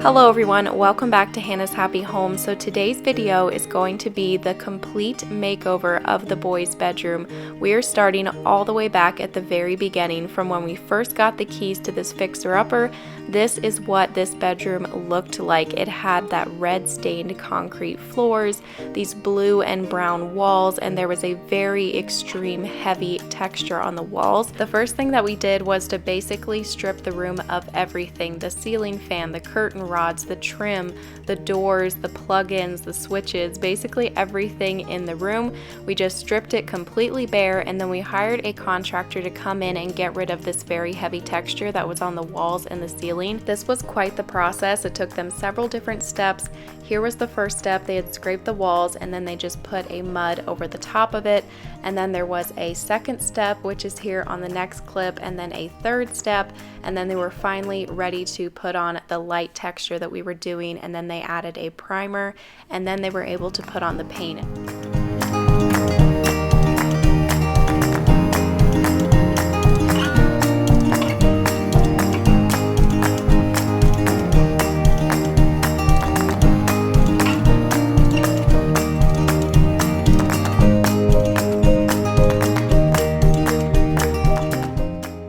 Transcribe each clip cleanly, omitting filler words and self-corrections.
Hello everyone, welcome back to Hannah's Happy Home. So today's video is going to be the complete makeover of the boys' bedroom. We are starting all the way back at the very beginning from when we first got the keys to this fixer-upper. This is what this bedroom looked like. It had that red stained concrete floors, these blue and brown walls, and there was a very extreme heavy texture on the walls. The first thing that we did was to basically strip the room of everything: the ceiling fan, the curtain rods, the trim, the doors, the plug-ins, the switches, basically everything in the room. We just stripped it completely bare, and then we hired a contractor to come in and get rid of this very heavy texture that was on the walls and the ceiling. This was quite the process. It took them several different steps. Here was the first step. They had scraped the walls and then they just put a mud over the top of it. And then there was a second step, which is here on the next clip, and then a third step. And then they were finally ready to put on the light texture that we were doing. And then they added a primer, and then they were able to put on the paint.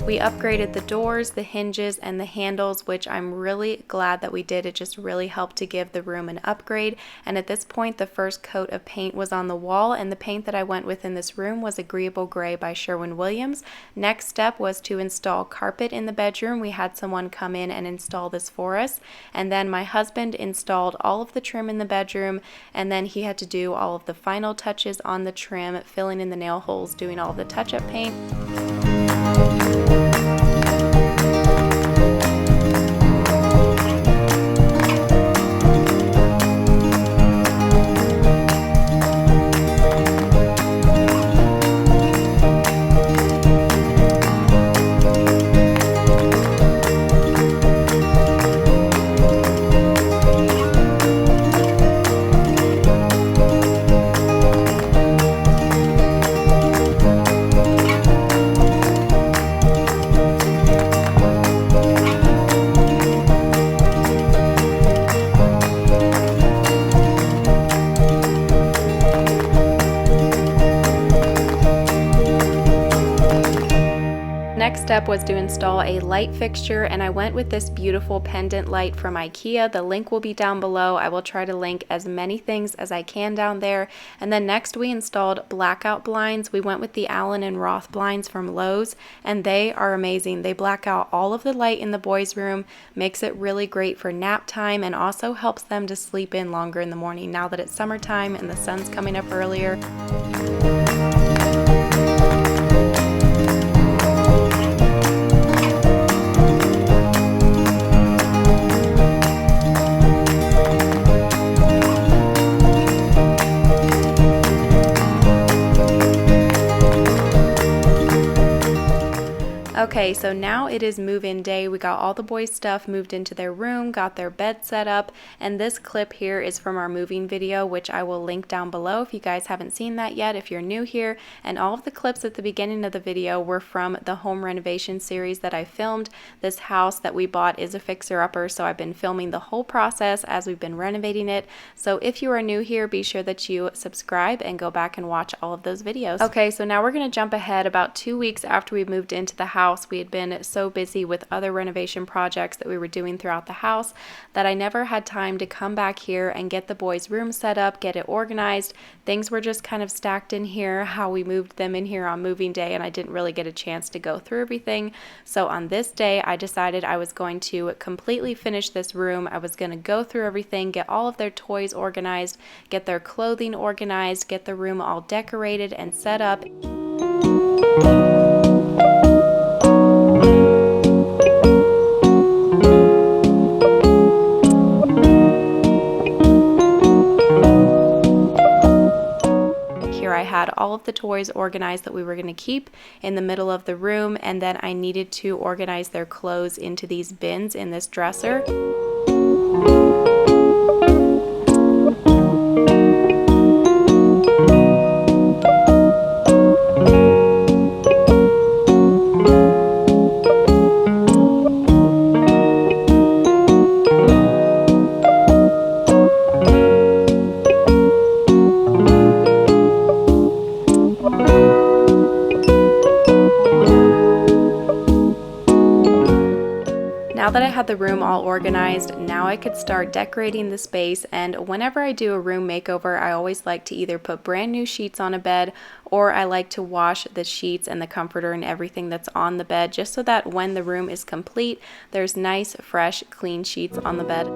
We upgraded the doors, the hinges, and the handles, which I'm really glad that we did. It just really helped to give the room an upgrade. And at this point, the first coat of paint was on the wall, and the paint that I went with in this room was Agreeable Gray by Sherwin-Williams. Next step was to install carpet in the bedroom. We had someone come in and install this for us. And then my husband installed all of the trim in the bedroom, and then he had to do all of the final touches on the trim, filling in the nail holes, doing all of the touch-up paint. Next step was to install a light fixture, and I went with this beautiful pendant light from IKEA. The link will be down below. I will try to link as many things as I can down there. And then next we installed blackout blinds. We went with the Allen and Roth blinds from Lowe's, and they are amazing. They black out all of the light in the boys' room, makes it really great for nap time, and also helps them to sleep in longer in the morning now that it's summertime and the sun's coming up earlier. Okay, so now it is move-in day. We got all the boys' stuff moved into their room, got their bed set up, and this clip here is from our moving video, which I will link down below if you guys haven't seen that yet, if you're new here. And all of the clips at the beginning of the video were from the home renovation series that I filmed. This house that we bought is a fixer-upper, so I've been filming the whole process as we've been renovating it. So if you are new here, be sure that you subscribe and go back and watch all of those videos. Okay, so now we're going to jump ahead about 2 weeks after we moved into the house. We had been so busy with other renovation projects that we were doing throughout the house that I never had time to come back here and get the boys' room set up, get it organized. Things were just kind of stacked in here, how we moved them in here on moving day, and I didn't really get a chance to go through everything. So on this day, I decided I was going to completely finish this room. I was going to go through everything, get all of their toys organized, get their clothing organized, get the room all decorated and set up. I had all of the toys organized that we were going to keep in the middle of the room, and then I needed to organize their clothes into these bins in this dresser. Now that I had the room all organized, now I could start decorating the space, and whenever I do a room makeover, I always like to either put brand new sheets on a bed, or I like to wash the sheets and the comforter and everything that's on the bed, just so that when the room is complete, there's nice, fresh, clean sheets on the bed.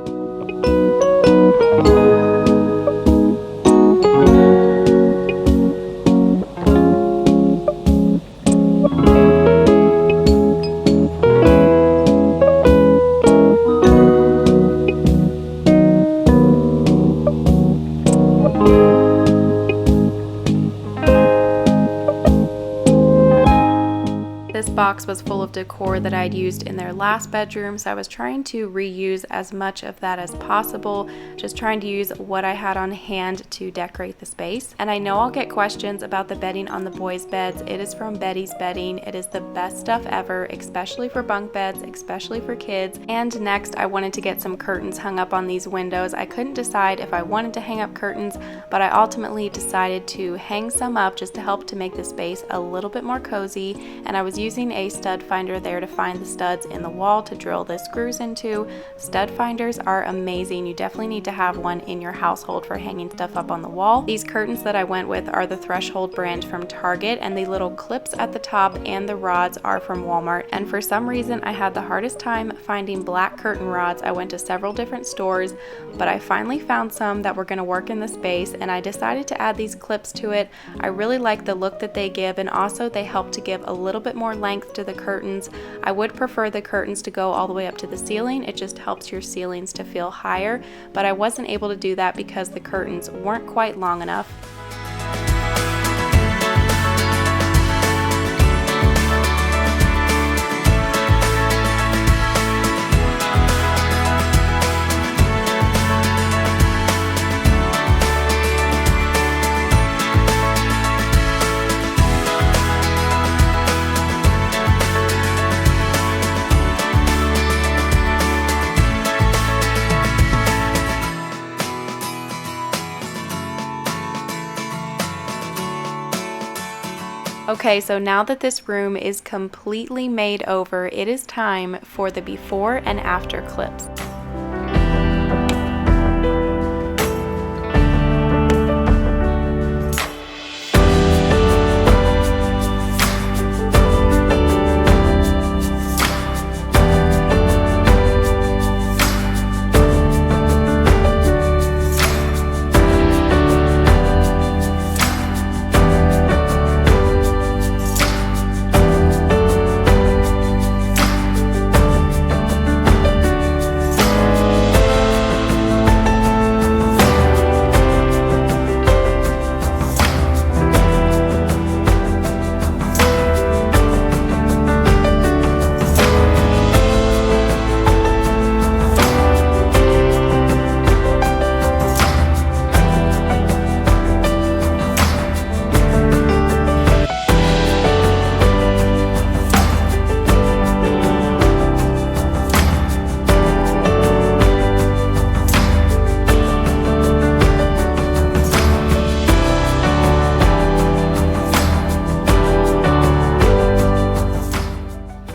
This box was full of decor that I'd used in their last bedroom, so I was trying to reuse as much of that as possible, just trying to use what I had on hand to decorate the space. And I know I'll get questions about the bedding on the boys' beds. It is from Betty's Bedding. It is the best stuff ever, especially for bunk beds, especially for kids. And next, I wanted to get some curtains hung up on these windows. I couldn't decide if I wanted to hang up curtains, but I ultimately decided to hang some up just to help to make the space a little bit more cozy. And I was using a stud finder there to find the studs in the wall to drill the screws into. Stud finders are amazing. You definitely need to have one in your household for hanging stuff up on the wall. These curtains that I went with are the Threshold brand from Target, and the little clips at the top and the rods are from Walmart. And for some reason, I had the hardest time finding black curtain rods. I went to several different stores, but I finally found some that were going to work in the space, and I decided to add these clips to it. I really like the look that they give, and also they help to give a little bit more length to the curtains. I would prefer the curtains to go all the way up to the ceiling. It just helps your ceilings to feel higher, but I wasn't able to do that because the curtains weren't quite long enough. Okay, so now that this room is completely made over, it is time for the before and after clips.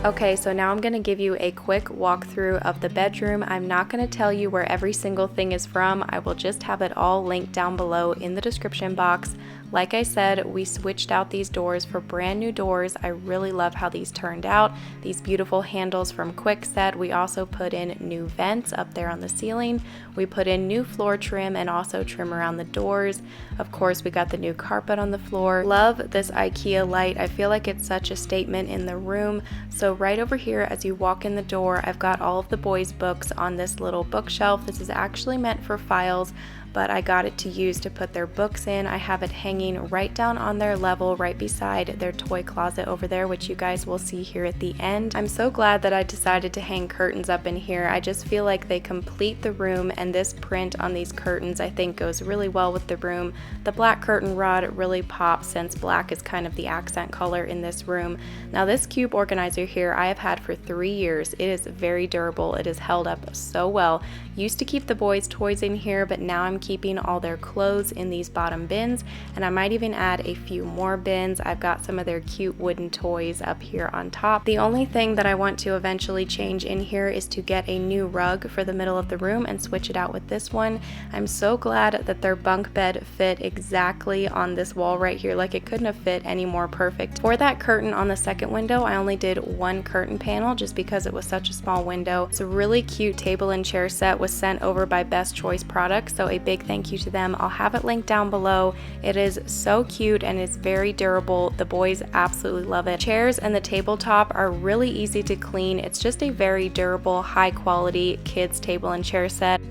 Okay, so now I'm going to give you a quick walkthrough of the bedroom. I'm not going to tell you where every single thing is from. I will just have it all linked down below in the description box. Like I said, we switched out these doors for brand new doors. I really love how these turned out. These beautiful handles from Kwikset. We also put in new vents up there on the ceiling. We put in new floor trim and also trim around the doors. Of course, we got the new carpet on the floor. Love this IKEA light. I feel like it's such a statement in the room. So right over here, as you walk in the door, I've got all of the boys' books on this little bookshelf. This is actually meant for files, but I got it to use to put their books in. I have it hanging right down on their level, right beside their toy closet over there, which you guys will see here at the end. I'm so glad that I decided to hang curtains up in here. I just feel like they complete the room, and this print on these curtains I think goes really well with the room. The black curtain rod really pops since black is kind of the accent color in this room. Now this cube organizer here I have had for 3 years. It is very durable. It has held up so well. Used to keep the boys' toys in here, but now I'm keeping all their clothes in these bottom bins, and I might even add a few more bins. I've got some of their cute wooden toys up here on top. The only thing that I want to eventually change in here is to get a new rug for the middle of the room and switch it out with this one. I'm so glad that their bunk bed fit exactly on this wall right here. Like, it couldn't have fit any more perfect. For that curtain on the second window, I only did one curtain panel just because it was such a small window. It's a really cute table and chair set, was sent over by Best Choice Products, so a big thank you to them. I'll have it linked down below. It is so cute and it's very durable. The boys absolutely love it. Chairs and the tabletop are really easy to clean. It's just a very durable, high quality kids table and chair set.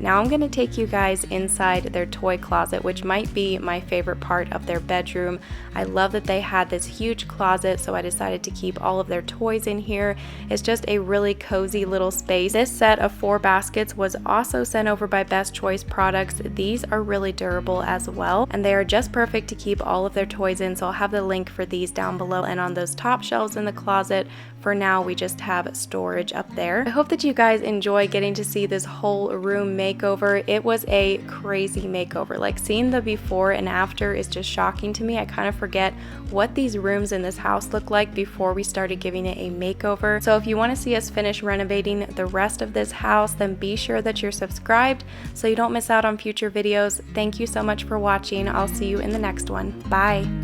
Now I'm going to take you guys inside their toy closet, which might be my favorite part of their bedroom. I love that they had this huge closet, so I decided to keep all of their toys in here. It's just a really cozy little space. This set of 4 baskets was also sent over by Best Choice Products. These are really durable as well, and they are just perfect to keep all of their toys in, so I'll have the link for these down below. And on those top shelves in the closet, for now we just have storage up there. I hope that you guys enjoy getting to see this whole room makeover. It was a crazy makeover. Like, seeing the before and after is just shocking to me. I kind of forget what these rooms in this house look like before we started giving it a makeover. So if you want to see us finish renovating the rest of this house, then be sure that you're subscribed so you don't miss out on future videos. Thank you so much for watching. I'll see you in the next one. Bye.